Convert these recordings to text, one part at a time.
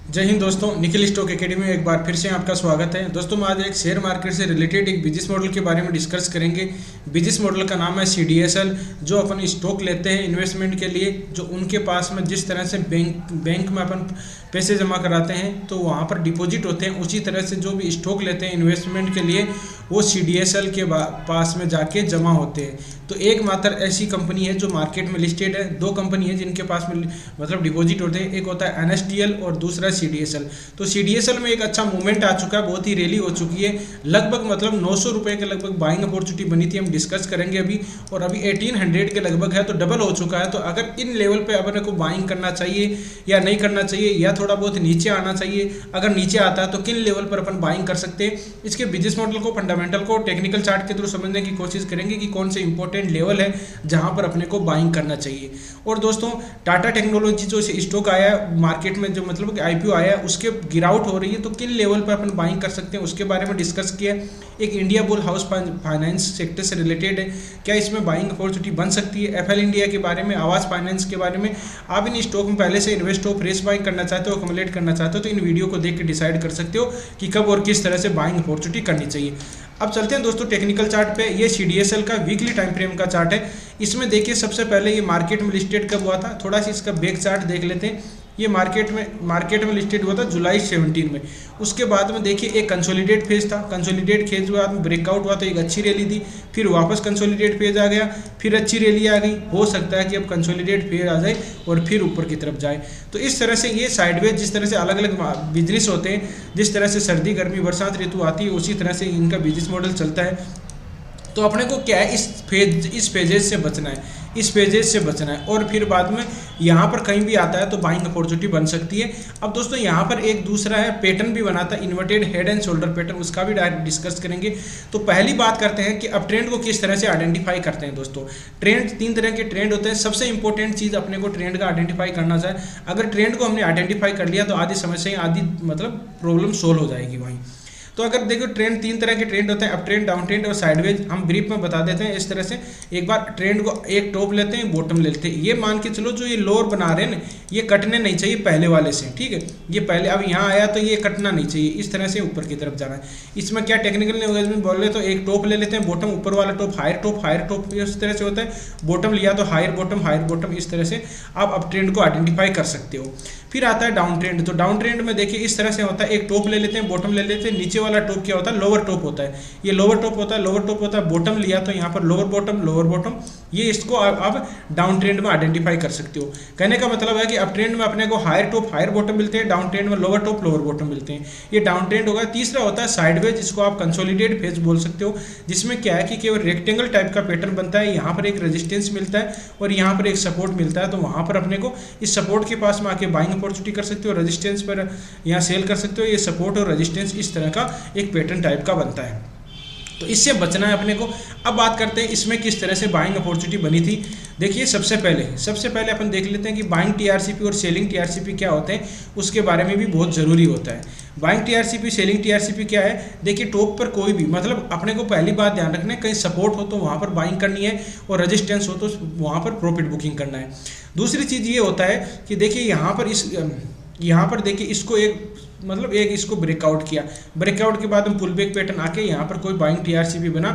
जय हिंद दोस्तों, Nikhil stock academy में एक बार फिर से आपका स्वागत है। दोस्तों, हम आज एक शेयर मार्केट से रिलेटेड एक बिजनेस मॉडल के बारे में डिस्कस करेंगे। बिजनेस मॉडल का नाम है सीडीएसएल। जो अपन स्टॉक लेते हैं इन्वेस्टमेंट के लिए, जो उनके पास में जिस तरह से बैंक में अपन पैसे जमा कराते हैं तो वहाँ पर डिपॉजिट होते हैं, उसी तरह से जो भी स्टॉक लेते हैं इन्वेस्टमेंट के लिए वो सीडीएसएल के पास में जाके जमा होते हैं। तो एकमात्र ऐसी कंपनी है जो मार्केट में लिस्टेड है। दो कंपनी है जिनके पास में मतलब डिपॉजिट होते हैं, एक होता है एनएसडीएल और दूसरा सीडीएसएल। तो सीडीएसएल में एक अच्छा मूवमेंट आ चुका है, बहुत ही रैली हो चुकी है। लगभग मतलब 900 रुपये के लगभग बाइंग अपॉर्चुनिटी बनी थी, हम डिस्कस करेंगे अभी। और अभी 1800 के लगभग है, तो डबल हो चुका है। तो अगर इन लेवल पे अपने को बाइंग करना चाहिए या नहीं करना चाहिए, या थोड़ा बहुत नीचे आना चाहिए, अगर नीचे आता है तो किन लेवल पर अपन बाइंग कर सकते हैं, इसके बिजनेस मॉडल को, फंडामेंटल को टेक्निकल चार्ट के थ्रू समझने की कोशिश करेंगे कि कौन से इंपॉर्टेंट लेवल है जहां पर अपने को बाइंग करना चाहिए। और दोस्तों, टाटा टेक्नोलॉजी जो स्टॉक आया है मार्केट में, जो मतलब आईपीओ आया है, उसके गिरावट हो रही है, तो किन लेवल पर अपन बाइंग कर सकते हैं उसके बारे में डिस्कस किया। एक India bull house finance sector से रिलेटेड है, क्या इसमें बाइंग अपॉर्चुनिटी बन सकती है। एफएल इंडिया के बारे में, आवास फाइनेंस के बारे में। आप इन स्टॉक में पहले से इन्वेस्ट हो, फ्रेश बाइंग करना चाहते हो, अक्युमुलेट करना चाहते हो, तो इन वीडियो को देख के डिसाइड कर सकते हो कि कब और किस तरह से बाइंग अपॉर्चुनिटी करनी चाहिए। अब चलते हैं दोस्तों टेक्निकल चार्ट पे। ये सीडीएसएल का वीकली टाइम फ्रेम का चार्ट है। इसमें देखिए सबसे पहले ये मार्केट में लिस्टेड कब हुआ था, थोड़ा सा इसका बैक चार्ट देख लेते हैं। ये मार्केट में लिस्टेड हुआ था जुलाई 17 में। उसके बाद में देखिए एक कंसोलिडेट फेज था, कंसोलिडेट फेज के बाद में ब्रेकआउट हुआ तो एक अच्छी रैली थी, फिर वापस कंसोलिडेट फेज आ गया, फिर अच्छी रैली आ गई। हो सकता है कि अब कंसोलिडेट फेज आ जाए और फिर ऊपर की तरफ जाए। तो इस तरह से ये साइडवेज, जिस तरह से अलग अलग बिजनेस होते हैं, जिस तरह से सर्दी गर्मी बरसात ऋतु आती है, उसी तरह से इनका बिजनेस मॉडल चलता है। तो अपने को क्या है, इस फेजेज से बचना है, इस फेजेज से बचना है, और फिर बाद में यहाँ पर कहीं भी आता है तो बाइंग अपॉर्चुनिटी बन सकती है। अब दोस्तों यहाँ पर एक दूसरा है पैटर्न भी बनाता है, inverted head and shoulder pattern, उसका भी डायरेक्ट डिस्कस करेंगे। तो पहली बात करते हैं कि अब ट्रेंड को किस तरह से आइडेंटिफाई करते हैं। दोस्तों, ट्रेंड 3 तरह के ट्रेंड होते हैं। सबसे इंपॉर्टेंट चीज़ अपने को ट्रेंड का आइडेंटिफाई करना चाहिए। अगर ट्रेंड को हमने आइडेंटिफाई कर लिया तो आधी समस्याएं, आधी मतलब प्रॉब्लम सोल्व हो जाएगी वहीं। तो अगर देखो, ट्रेंड 3 तरह के ट्रेंड होते हैं, अप ट्रेंड, डाउन ट्रेंड और साइडवेज। हम ब्रीफ में बता देते हैं इस तरह से। एक बार ट्रेंड को एक टॉप लेते हैं, बॉटम लेते हैं। ये मान के चलो जो ये लोअर बना रहे हैं ना, ये कटने नहीं चाहिए पहले वाले से, ठीक है। ये पहले अब यहाँ आया तो ये कटना नहीं चाहिए, इस तरह से ऊपर की तरफ जाना है। इसमें क्या टेक्निकल लैंग्वेज में बोल रहे तो एक टॉप ले लेते हैं, बॉटम, ऊपर वाला टॉप, हायर टॉप, इस तरह से होता है। बॉटम लिया तो हायर बॉटम, इस तरह से आप अप ट्रेंड को आइडेंटिफाई कर सकते हो। फिर आता है डाउन ट्रेंड। तो डाउन ट्रेंड में देखिए इस तरह से होता है, एक टॉप ले लेते हैं, बॉटम ले लेते हैं। नीचे वाला टॉप क्या होता है, लोअर टॉप होता है। ये लोअर टॉप होता है, बॉटम लिया तो यहाँ पर लोअर बॉटम, ये इसको आप डाउन ट्रेंड में आइडेंटिफाई कर सकते हो। कहने का मतलब है कि अप ट्रेंड में अपने को हायर टॉप हायर बॉटम मिलते हैं, डाउन ट्रेंड में लोअर टॉप लोअर बॉटम मिलते हैं। ये डाउन ट्रेंड होगा। तीसरा होता है साइडवेज, जिसको आप कंसोलिडेट फेज बोल सकते हो, जिसमें क्या है कि केवल रेक्टेंगल टाइप का पैटर्न बनता है। यहाँ पर एक रेजिस्टेंस मिलता है और यहाँ पर एक सपोर्ट मिलता है, तो वहाँ पर अपने को इस सपोर्ट के पास में आके बाइंग अपॉर्चुनिटी कर सकते हो, रेजिस्टेंस पर यहाँ सेल कर सकते हो। ये सपोर्ट और रेजिस्टेंस इस तरह का एक पैटर्न टाइप का बनता है, तो इससे बचना है अपने को। अब बात करते हैं इसमें किस तरह से बाइंग अपॉर्चुनिटी बनी थी। देखिए सबसे पहले अपन देख लेते हैं कि बाइंग टीआरसीपी और सेलिंग टीआरसीपी क्या होते हैं, उसके बारे में भी बहुत ज़रूरी होता है। बाइंग टीआरसीपी, सेलिंग टीआरसीपी क्या है। देखिए टॉप पर कोई भी, मतलब अपने को पहली बात ध्यान रखना है, कहीं सपोर्ट हो तो वहाँ पर बाइंग करनी है, और रेजिस्टेंस हो तो वहाँ पर प्रॉफिट बुकिंग करना है। दूसरी चीज़ ये होता है कि देखिए यहाँ पर देखिए इसको इसको ब्रेकआउट किया, ब्रेकआउट के बाद हम पुल बैक पैटर्न आके यहाँ पर कोई बाइंग टीआरसीपी बना,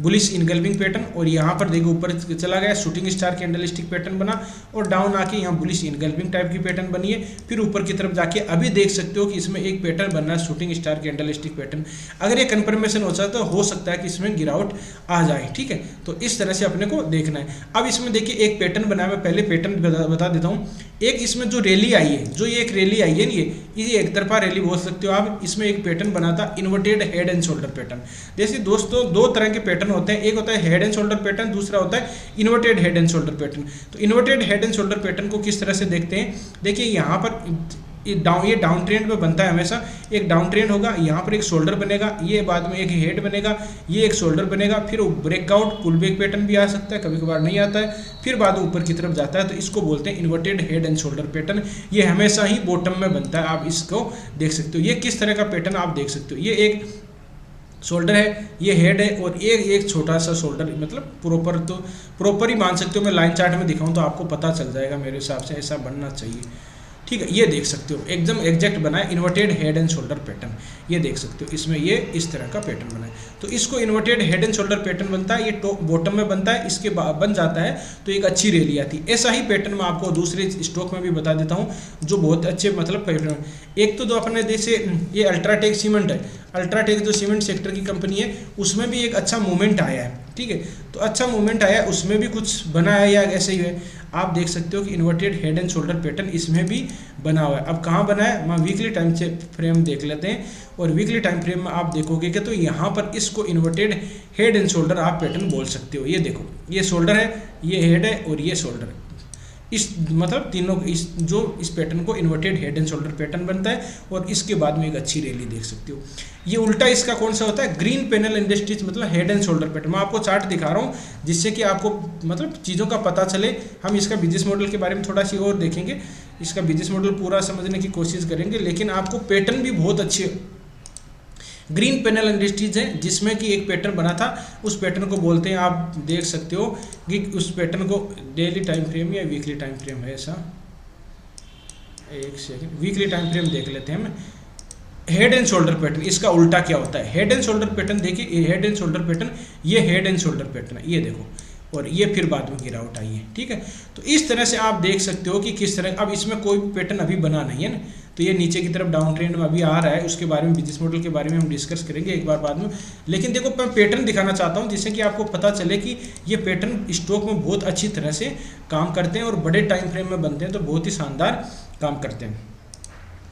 बुलिश इनगल्विंग पैटर्न, और यहाँ पर देखिए ऊपर चला गया, शूटिंग स्टार कैंडलस्टिक पैटर्न बना, और डाउन आके यहाँ बुलिश इनगल्विंग टाइप की पैटर्न बनी है। फिर ऊपर की तरफ जाके अभी देख सकते हो कि इसमें एक पैटर्न बनना है, शूटिंग स्टार कैंडलस्टिक पैटर्न। अगर ये कंफर्मेशन हो जाए तो हो सकता है कि इसमें गिरावट आ जाए, ठीक है। तो इस तरह से अपने को देखना है। अब इसमें देखिए एक पैटर्न बना है, मैं पहले पैटर्न बता देता हूँ। एक इसमें जो रैली आई है, जो ये एक रैली आई है ना, ये एक तरफा रैली बोल सकते हो आप। इसमें एक पैटर्न बना था, inverted head and shoulder pattern. जैसे दोस्तों, 2 तरह के पैटर्न होते हैं, एक होता है हेड एंड शोल्डर पैटर्न, दूसरा होता है inverted head and shoulder pattern. तो inverted head and shoulder pattern को किस तरह से देखते हैं, देखिए यहाँ पर ये डाउन ट्रेंड में बनता है हमेशा। एक डाउन ट्रेंड होगा, यहाँ पर एक शोल्डर बनेगा, ये बाद में एक हेड बनेगा, ये एक शोल्डर बनेगा, फिर ब्रेकआउट पुल बैक पैटर्न भी आ सकता है, कभी कभार नहीं आता है, फिर बाद में ऊपर की तरफ जाता है, तो इसको बोलते हैं inverted head and shoulder pattern. ये हमेशा ही बॉटम में बनता है, आप इसको देख सकते हो। ये किस तरह का पैटर्न आप देख सकते हो, ये एक शोल्डर है, ये हेड है, और एक छोटा सा शोल्डर, मतलब प्रॉपर ही मान सकते हो। मैं लाइन चार्ट में दिखाऊं तो आपको पता चल जाएगा, मेरे हिसाब से ऐसा बनना चाहिए। ठीक है, ये देख सकते हो एकदम एग्जैक्ट बना है, inverted head and shoulder pattern, ये देख सकते हो इसमें ये इस तरह का पैटर्न बना है। तो इसको inverted head and shoulder pattern बनता है, ये टॉप बॉटम में बनता है, इसके बन जाता है तो एक अच्छी रैली आती है। ऐसा ही पैटर्न मैं आपको दूसरे स्टॉक में भी बता देता हूँ जो बहुत अच्छे मतलब पैटर्न। एक तो जो अपने जैसे ये अल्ट्राटेक सीमेंट है, अल्ट्राटेक जो सीमेंट सेक्टर की कंपनी है उसमें भी एक अच्छा मूवमेंट आया है, ठीक है, तो अच्छा मूवमेंट आया है, उसमें भी कुछ बना है या ऐसे ही है। आप देख सकते हो कि inverted head and shoulder pattern इसमें भी बना हुआ है। अब कहाँ बना है, मैं वीकली टाइम से फ्रेम देख लेते हैं, और वीकली टाइम फ्रेम में आप देखोगे कि तो यहाँ पर इसको इन्वर्टेड हेड एंड शोल्डर आप पैटर्न बोल सकते हो। ये देखो, ये शोल्डर है, ये हेड है और ये शोल्डर है, इस मतलब तीनों इस पैटर्न को inverted head and shoulder pattern बनता है, और इसके बाद में एक अच्छी रैली देख सकते हो। ये उल्टा इसका कौन सा होता है, ग्रीन पैनल इंडस्ट्रीज मतलब हेड एंड शोल्डर पैटर्न। मैं आपको चार्ट दिखा रहा हूँ जिससे कि आपको मतलब चीज़ों का पता चले। हम इसका बिजनेस मॉडल के बारे में थोड़ा सी और देखेंगे, इसका बिजनेस मॉडल पूरा समझने की कोशिश करेंगे, लेकिन आपको पैटर्न भी बहुत अच्छे ग्रीन पैनल इंडस्ट्रीज है जिसमें कि एक पैटर्न बना था, उस पैटर्न को बोलते हैं, आप देख सकते हो कि उस पैटर्न को डेली टाइम फ्रेम या वीकली टाइम फ्रेम है ऐसा, एक सेकंड वीकली टाइम फ्रेम देख लेते हैं हम। हेड एंड शोल्डर पैटर्न, इसका उल्टा क्या होता है, हेड एंड शोल्डर पैटर्न देखिए, हेड एंड शोल्डर पैटर्न, ये हेड एंड शोल्डर पैटर्न है, ये देखो, और ये फिर बाद में गिरावट आई है, ठीक है। तो इस तरह से आप देख सकते हो कि किस तरह, अब इसमें कोई पैटर्न अभी बना नहीं है ना, तो ये नीचे की तरफ डाउन ट्रेंड में अभी आ रहा है, उसके बारे में बिजनेस मॉडल के बारे में हम डिस्कस करेंगे एक बार बाद में। लेकिन देखो मैं पैटर्न दिखाना चाहता हूँ जिससे कि आपको पता चले कि ये पैटर्न स्टॉक में बहुत अच्छी तरह से काम करते हैं और बड़े टाइम फ्रेम में बनते हैं, तो बहुत ही शानदार काम करते हैं।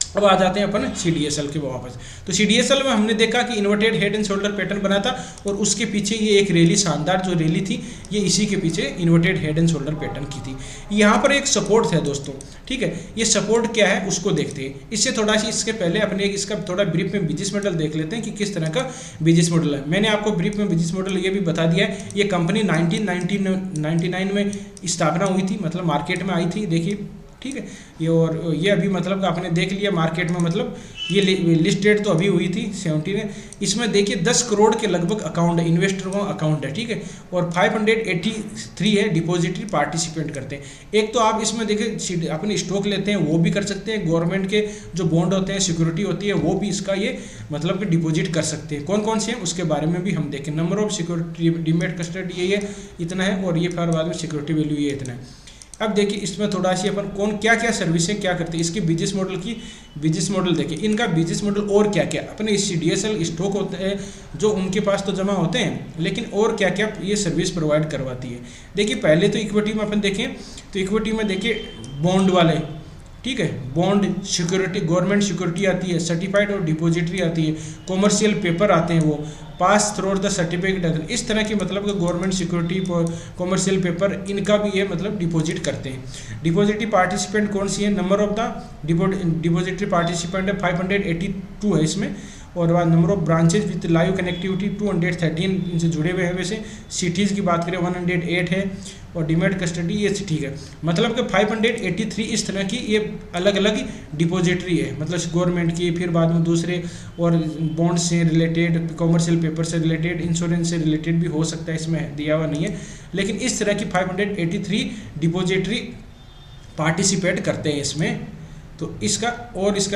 अब आ जाते हैं अपन CDSL के वापस। तो CDSL में हमने देखा कि inverted head and shoulder pattern बना था, और उसके पीछे ये एक रैली, शानदार जो रैली थी ये इसी के पीछे inverted head and shoulder pattern की थी। यहाँ पर एक सपोर्ट है दोस्तों, ठीक है, ये सपोर्ट क्या है उसको देखते हैं। इससे थोड़ा सी इसके पहले अपने इसका थोड़ा ब्रीफ में बिजनेस मॉडल देख लेते हैं कि किस तरह का बिजनेस मॉडल है। मैंने आपको ब्रीफ में बिजनेस मॉडल ये भी बता दिया है। ये कंपनी 1999 में स्थापना हुई थी, मतलब मार्केट में आई थी, देखिए, ठीक है। ये और ये अभी मतलब आपने देख लिया मार्केट में, मतलब ये लिस्टेड तो अभी हुई थी 17 इसमें देखिए 10 करोड़ के लगभग अकाउंट है, इन्वेस्टर को अकाउंट है, ठीक है, और 583 है डिपॉजिटरी पार्टिसिपेंट करते हैं। एक तो आप इसमें देखिए अपने स्टॉक लेते हैं वो भी कर सकते हैं, गवर्नमेंट के जो बॉन्ड होते हैं, सिक्योरिटी होती है, वो भी इसका ये मतलब कि डिपॉजिट कर सकते हैं। कौन कौन से हैं उसके बारे में भी हम देखें। Number of security demat custody ये इतना है, और ये फिर बाद में सिक्योरिटी वैल्यू ये इतना है। अब देखिए इसमें थोड़ा सी अपन कौन क्या क्या सर्विसें क्या करते हैं, इसकी बिजनेस मॉडल देखिए, इनका बिजनेस मॉडल और क्या क्या अपने इस CDSL स्टॉक होते हैं जो उनके पास तो जमा होते हैं, लेकिन और क्या क्या ये सर्विस प्रोवाइड करवाती है। देखिए पहले तो इक्विटी में अपन देखें तो इक्विटी में देखिए बॉन्ड वाले, ठीक है, बॉन्ड सिक्योरिटी, गवर्नमेंट सिक्योरिटी आती है, सर्टिफाइड और डिपॉजिटरी आती है, कॉमर्शियल पेपर आते हैं, वो पास थ्रू द सर्टिफिकेट, इस तरह की मतलब कि गवर्नमेंट सिक्योरिटी, कॉमर्शियल पेपर, इनका भी ये मतलब डिपॉजिट करते हैं। डिपॉजिटरी पार्टिसिपेंट कौन सी है, number of the depository participant है 582 है इसमें, और बाद number of branches with live connectivity 213 इनसे जुड़े हुए हैं। वैसे सिटीज़ की बात करें 108 है, और डीमेट कस्टडी ये ठीक है, मतलब कि 583 इस तरह की ये अलग अलग डिपॉजिटरी है, मतलब गवर्नमेंट की, फिर बाद में दूसरे और बॉन्ड से रिलेटेड, कॉमर्शियल पेपर से रिलेटेड, इंश्योरेंस से रिलेटेड भी हो सकता है, इसमें दिया हुआ नहीं है, लेकिन इस तरह की 583 डिपॉजिटरी पार्टिसिपेट करते हैं इसमें। तो इसका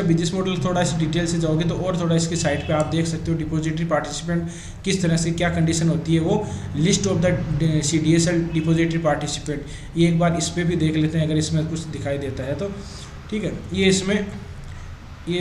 बिजनेस मॉडल थोड़ा सी डिटेल से जाओगे तो और थोड़ा इसके साइट पे आप देख सकते हो डिपॉजिटरी पार्टिसिपेंट किस तरह से क्या कंडीशन होती है, वो list of the CDSL depository participant, ये एक बार इस पर भी देख लेते हैं अगर इसमें कुछ दिखाई देता है तो, ठीक है। ये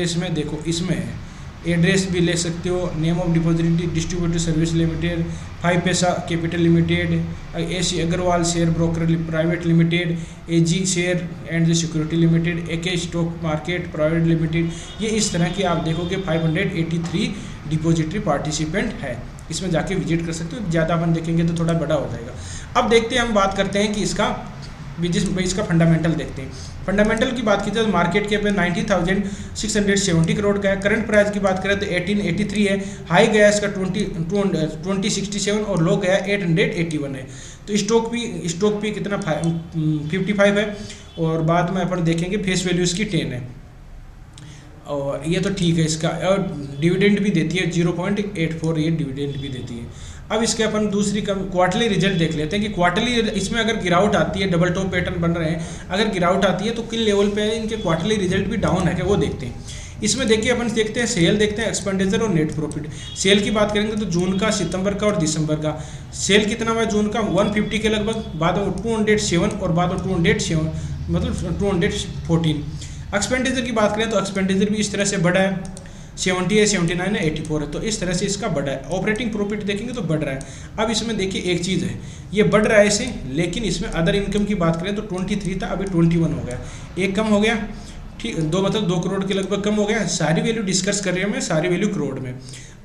इसमें देखो, इसमें है एड्रेस भी ले सकते हो, name of depository distributor service limited, 5 Paisa capital limited, AC Agarwal share broker private limited, AG share and the security limited, AK stock market private limited, ये इस तरह की आप देखोगे 583 डिपॉजिटरी पार्टिसिपेंट है। इसमें जाके विजिट कर सकते हो, ज़्यादा अपन देखेंगे तो थोड़ा बड़ा हो जाएगा। अब देखते हैं, हम बात करते हैं कि इसका फंडामेंटल देखते हैं। फंडामेंटल की बात की जाए तो मार्केट कैप 90,670 करोड़ का है। करंट प्राइस की बात करें तो 1883 है, हाई गया इसका 2067 और लो गया 881 है। तो स्टॉक भी कितना 55 है, और बाद में अपन देखेंगे फेस वैल्यू इसकी 10 है, और ये तो ठीक है इसका, और डिविडेंड भी देती है 0.84 ये डिविडेंड भी देती है। अब इसके अपन दूसरी क्वार्टरली रिजल्ट देख लेते हैं कि क्वार्टरली इसमें अगर गिरावट आती है, डबल टॉप पैटर्न बन रहे हैं, अगर गिरावट आती है तो किन लेवल पे इनके क्वार्टरली रिजल्ट भी डाउन है क्या वो देखते हैं। इसमें देखिए अपन देखते हैं सेल देखते हैं, एक्सपेंडिचर और नेट प्रॉफिट। सेल की बात करेंगे तो जून का, सितंबर का और दिसंबर का सेल कितना हुआ जून का 150 के लगभग, बाद में 207 और बाद में 207 मतलब 214। एक्सपेंडिचर की बात करें तो एक्सपेंडिचर भी इस तरह से बढ़ा है, 70 है, 79 है, 84 है, तो इस तरह से इसका बढ़ा है। ऑपरेटिंग प्रॉफिट देखेंगे तो बढ़ रहा है। अब इसमें देखिए एक चीज़ है, ये बढ़ रहा है इसे, लेकिन इसमें अदर इनकम की बात करें तो 23 था, अभी 21 हो गया, एक कम हो गया, ठीक, दो मतलब 2 करोड़ के लगभग कम हो गया। सारी वैल्यू डिस्कस कर रहे हैं, मैं सारी वैल्यू करोड़ में।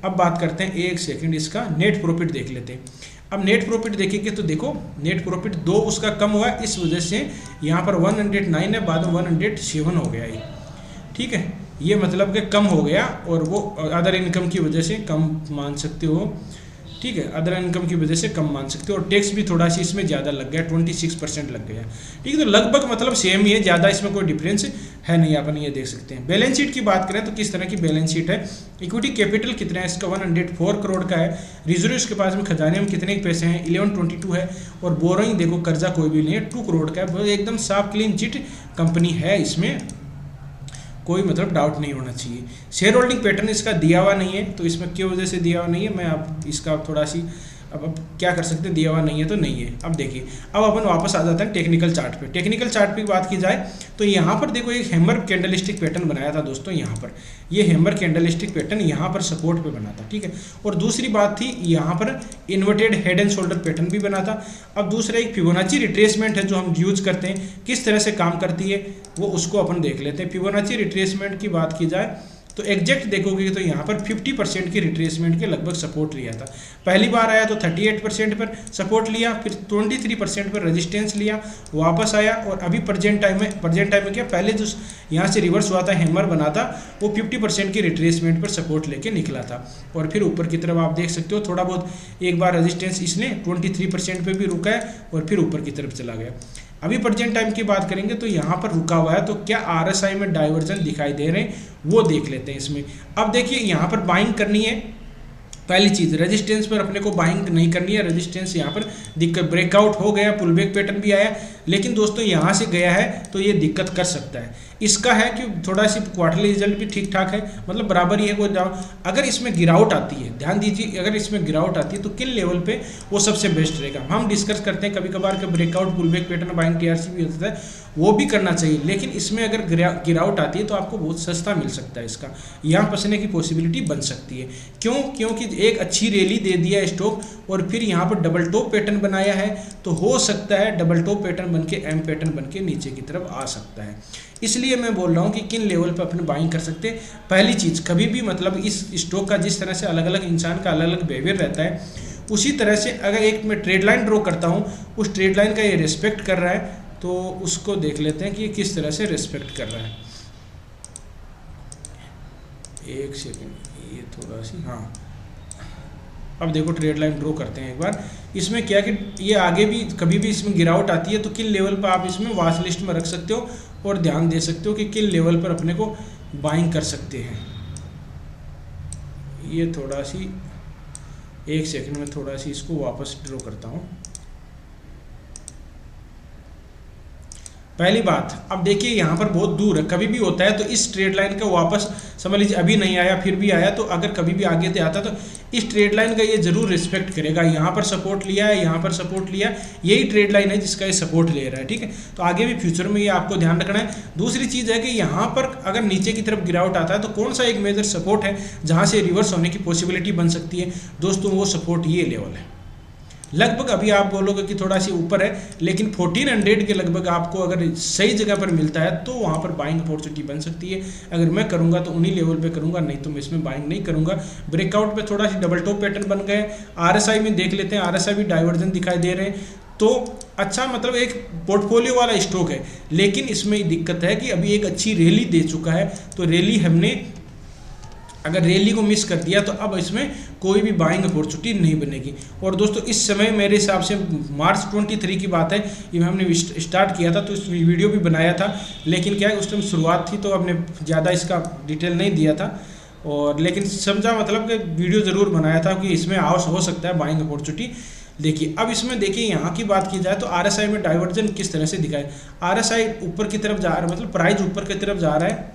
अब बात करते हैं एक सेकंड, इसका नेट प्रॉफिट देख लेते हैं। अब नेट प्रॉफिट देखेंगे तो देखो नेट प्रॉफिट 2 उसका कम हुआ, इस वजह से यहाँ पर 109 है, बाद में 107 हो गया ये, ठीक है, ये मतलब कि कम हो गया, और वो अदर इनकम की वजह से कम मान सकते हो, ठीक है, अदर इनकम की वजह से कम मान सकते हो। और टैक्स भी थोड़ा सी इसमें ज़्यादा लग गया, 26% लग गया, ठीक है, तो लगभग मतलब सेम ही है, ज़्यादा इसमें कोई डिफरेंस है नहीं, अपन ये देख सकते हैं। बैलेंस शीट की बात करें तो किस तरह की बैलेंस शीट है, इक्विटी कैपिटल कितना है इसका 104 करोड़ का है, रिजर्व इसके पास में खजाने में कितने पैसे हैं 1122 है, और बोरोइंग देखो कर्जा कोई भी नहीं है 2 करोड़ का है, एकदम साफ क्लीन चिट कंपनी है, इसमें कोई मतलब डाउट नहीं होना चाहिए। शेयर होल्डिंग पैटर्न इसका दिया हुआ नहीं है, तो इसमें क्यों वजह से दिया हुआ नहीं है, मैं आप इसका थोड़ा सी अब क्या कर सकते हैं, दिया हुआ नहीं है तो नहीं है। अब देखिए, अब अपन वापस आ जाते हैं टेक्निकल चार्ट पे। टेक्निकल चार्ट पे बात की जाए तो यहाँ पर देखो एक हैमर कैंडलस्टिक पैटर्न बनाया था दोस्तों, यहाँ पर ये हैमर कैंडलस्टिक पैटर्न यहाँ पर सपोर्ट पे बना था, ठीक है। और दूसरी बात थी यहाँ पर inverted head and shoulder pattern भी बना था। अब दूसरा एक फिबोनाची रिट्रेसमेंट है जो हम यूज करते हैं, किस तरह से काम करती है वो उसको अपन देख लेते हैं। फिबोनाची रिट्रेसमेंट की बात की जाए तो एग्जैक्ट देखोगे तो यहाँ पर 50% की रिट्रेसमेंट के लगभग सपोर्ट लिया था। पहली बार आया तो 38% पर सपोर्ट लिया, फिर 23% पर रेजिस्टेंस लिया, वापस आया, और अभी प्रेजेंट टाइम में क्या पहले जो यहाँ से रिवर्स हुआ था, हैमर बना था, वो 50% की रिट्रेसमेंट पर सपोर्ट लेके निकला था, और फिर ऊपर की तरफ आप देख सकते हो थोड़ा बहुत एक बार रेजिस्टेंस इसने 23% पे भी रुका है, और फिर ऊपर की तरफ चला गया। अभी प्रेजेंट टाइम की बात करेंगे तो यहाँ पर रुका हुआ है, तो क्या आरएसआई में डाइवर्जन दिखाई दे रहे हैं वो देख लेते हैं इसमें। अब देखिए यहाँ पर बाइंग करनी है, पहली चीज़ रेजिस्टेंस पर अपने को बाइंग नहीं करनी है, रेजिस्टेंस यहाँ पर दिक्कत, ब्रेकआउट हो गया, पुल बैक पैटर्न भी आया, लेकिन दोस्तों यहाँ से गया है तो ये दिक्कत कर सकता है। इसका है कि थोड़ा सी क्वार्टरली रिजल्ट भी ठीक ठाक है, मतलब बराबर ही है, कोई डाउन। अगर इसमें गिरावट आती है, ध्यान दीजिए, अगर इसमें गिरावट आती है तो किन लेवल पे वो सबसे बेस्ट रहेगा, हम डिस्कस करते हैं कभी कभार के breakout pull back pattern buying TRC भी होता है, वो भी करना चाहिए, लेकिन इसमें अगर गिरावट आती है तो आपको बहुत सस्ता मिल सकता है, इसका यहाँ फंसने की पॉसिबिलिटी बन सकती है। क्यों? क्योंकि एक अच्छी रैली दे दिया स्टॉक और फिर यहाँ पर डबल टॉप पैटर्न बनाया है, तो हो सकता है डबल टॉप पैटर्न बन के एम पैटर्न बन के नीचे की तरफ आ सकता है। इसलिए मैं बोल रहा हूँ कि किन लेवल पर अपने बाइंग कर सकते हैं। पहली चीज़, कभी भी मतलब इस स्टॉक का जिस तरह से अलग अलग इंसान का अलग अलग बिहेवियर रहता है, उसी तरह से अगर एक मैं ट्रेड लाइन ड्रॉ करता हूँ, उस ट्रेड लाइन का ये रिस्पेक्ट कर रहा है, तो उसको देख लेते हैं कि ये किस तरह से रिस्पेक्ट कर रहा है। एक सेकेंड, ये थोड़ा सी, हाँ, अब देखो ट्रेड लाइन ड्रॉ करते हैं एक बार। इसमें क्या कि ये आगे भी कभी भी इसमें गिरावट आती है तो किन लेवल पर आप इसमें वॉच लिस्ट में रख सकते हो और ध्यान दे सकते हो कि किन लेवल पर अपने को बाइंग कर सकते हैं। ये थोड़ा सी, एक सेकंड में थोड़ा सी इसको वापस ड्रॉ करता हूँ। पहली बात, अब देखिए यहाँ पर बहुत दूर है, कभी भी होता है तो इस ट्रेड लाइन का वापस समझ लीजिए अभी नहीं आया फिर भी आया, तो अगर कभी भी आगे से आता तो इस ट्रेड लाइन का ये जरूर रिस्पेक्ट करेगा। यहाँ पर सपोर्ट लिया है, यहाँ पर सपोर्ट लिया, यही ट्रेड लाइन है जिसका ये सपोर्ट ले रहा है, ठीक है। तो आगे भी फ्यूचर में ये आपको ध्यान रखना है। दूसरी चीज़ है कि यहाँ पर अगर नीचे की तरफ गिरावट आता है तो कौन सा एक मेजर सपोर्ट है जहाँ से रिवर्स होने की पॉसिबिलिटी बन सकती है दोस्तों, वो सपोर्ट ये लेवल है। लगभग अभी आप बोलोगे कि थोड़ा सी ऊपर है, लेकिन 1400 के लगभग आपको अगर सही जगह पर मिलता है तो वहाँ पर बाइंग अपॉर्चुनिटी बन सकती है। अगर मैं करूँगा तो उन्हीं लेवल पे करूँगा, नहीं तो मैं इसमें बाइंग नहीं करूँगा। ब्रेकआउट पे थोड़ा सी डबल टॉप पैटर्न बन गए। आरएसआई में देख लेते हैं, आरएसआई भी डाइवर्जन दिखाई दे रहे हैं, तो अच्छा मतलब एक पोर्टफोलियो वाला स्टॉक है, लेकिन इसमें दिक्कत है कि अभी एक अच्छी रैली दे चुका है, तो रैली हमने अगर रैली को मिस कर दिया तो अब इसमें कोई भी बाइंग अपॉर्चुनिटी नहीं बनेगी। और दोस्तों इस समय मेरे हिसाब से मार्च 23 की बात है, ये हमने स्टार्ट किया था तो इस वीडियो भी बनाया था, लेकिन क्या है उस टाइम शुरुआत थी तो हमने ज़्यादा इसका डिटेल नहीं दिया था। और लेकिन समझा मतलब कि वीडियो ज़रूर बनाया था कि इसमें हो सकता है बाइंग अपॉर्चुनिटी। देखिए अब इसमें देखिए यहाँ की बात की जाए तो RSI में डाइवर्जन किस तरह से दिखाए। RSI ऊपर की तरफ जा रहा है, मतलब प्राइस ऊपर की तरफ जा रहा है।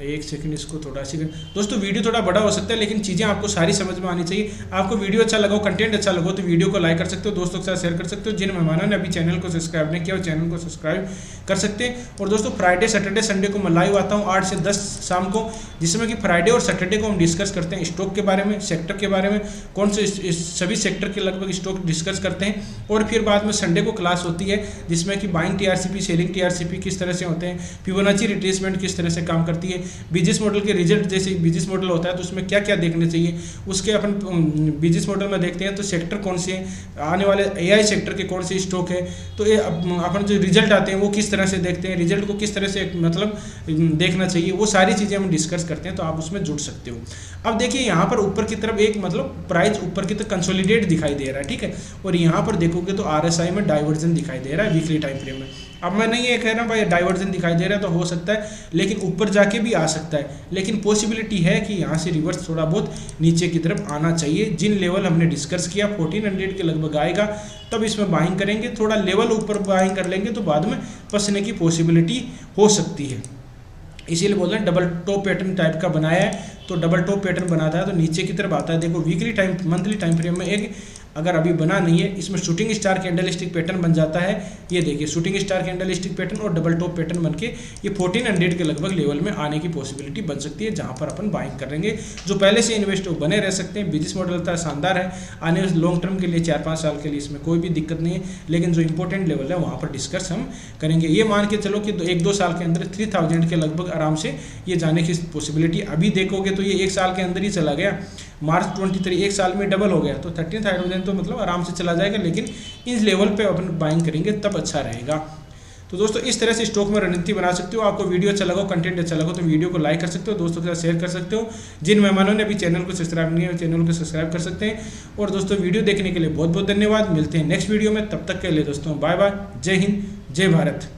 एक सेकंड, इसको थोड़ा सी दोस्तों वीडियो थोड़ा बड़ा हो सकता है लेकिन चीज़ें आपको सारी समझ में आनी चाहिए। आपको वीडियो अच्छा लगा, कंटेंट अच्छा लगा तो वीडियो को लाइक कर सकते हो, दोस्तों के साथ शेयर कर सकते हो। जिन मेहमानों ने अभी चैनल को सब्सक्राइब नहीं किया वो चैनल को सब्सक्राइब कर सकते हैं। और दोस्तों फ्राइडे सैटरडे संडे को मैं लाइव आता हूँ 8 से 10 शाम को, जिसमें कि फ्राइडे और सैटरडे को हम डिस्कस करते हैं स्टॉक के बारे में, सेक्टर के बारे में, कौन से सभी सेक्टर के लगभग स्टॉक डिस्कस करते हैं। और फिर बाद में संडे को क्लास होती है जिसमें कि बाइंग TRCP, सेलिंग TRCP किस तरह से होते हैं, फिबोनाची रिट्रेसमेंट किस तरह से काम करती है, बिजनेस मॉडल के रिजल्ट जैसे बिजनेस मॉडल होता है तो उसमें क्या क्या देखने चाहिए, उसके अपन बिजनेस मॉडल में देखते हैं तो सेक्टर कौन से आने वाले AI सेक्टर के कौन से स्टॉक है, तो ये अपन जो रिजल्ट आते हैं वो किस तरह से देखते हैं, रिजल्ट को किस तरह से मतलब देखना चाहिए, वो सारी चीज़ें हम डिस्कस करते हैं तो आप उसमें जुड़ सकते हो। अब देखिए यहाँ पर ऊपर की तरफ एक मतलब प्राइस ऊपर की तरफ कंसोलिडेट दिखाई दे रहा है, ठीक है, और यहाँ पर देखोगे तो RSI में डाइवर्जन दिखाई दे रहा है वीकली टाइम फ्रेम में। अब मैं नहीं ये कह रहा भाई डाइवर्जन दिखाई दे रहा है तो हो सकता है, लेकिन ऊपर जाके भी आ सकता है, लेकिन पॉसिबिलिटी है कि यहाँ से रिवर्स थोड़ा बहुत नीचे की तरफ आना चाहिए। जिन लेवल हमने डिस्कस किया 1400 के लगभग आएगा तब इसमें बाइंग करेंगे, थोड़ा लेवल ऊपर बाइंग कर लेंगे तो बाद में फंसने की पॉसिबिलिटी हो सकती है। इसीलिए बोल रहे हैं डबल टॉप पैटर्न टाइप का बनाया है, तो डबल टॉप पैटर्न बनाता है तो नीचे की तरफ आता है। देखो weekly time monthly time frame में एक अगर अभी बना नहीं है, इसमें शूटिंग स्टार कैंडलस्टिक पैटर्न बन जाता है। ये देखिए शूटिंग स्टार कैंडलस्टिक पैटर्न और डबल टॉप पैटर्न बनके ये 1400 के लगभग लेवल में आने की पॉसिबिलिटी बन सकती है, जहां पर अपन बाइंग करेंगे। जो पहले से इन्वेस्ट बने रह सकते हैं। बिजनेस मॉडल इतना शानदार है, आने लॉन्ग टर्म के लिए 4-5 साल के लिए इसमें कोई भी दिक्कत नहीं है, लेकिन जो इंपॉर्टेंट लेवल है वहाँ पर डिस्कस हम करेंगे। ये मान के चलो कि 1-2 साल के अंदर 3000 के लगभग आराम से ये जाने की पॉसिबिलिटी। अभी देखोगे तो ये 1 साल के अंदर ही चला गया, मार्च 23 1 साल में डबल हो गया, तो 13,000 तो मतलब आराम से चला जाएगा, लेकिन इस लेवल पे अपन बाइंग करेंगे तब अच्छा रहेगा। तो दोस्तों इस तरह से स्टॉक में रणनीति बना सकते हो। आपको वीडियो अच्छा लगा, कंटेंट अच्छा लगा तो वीडियो को लाइक कर सकते हो, दोस्तों के साथ शेयर कर सकते हो। जिन मेहमानों ने अभी चैनल को सब्सक्राइब नहीं है चैनल को सब्सक्राइब कर सकते हैं। और दोस्तों वीडियो देखने के लिए बहुत बहुत धन्यवाद। मिलते हैं नेक्स्ट वीडियो में, तब तक के लिए दोस्तों बाय बाय, जय हिंद, जय भारत।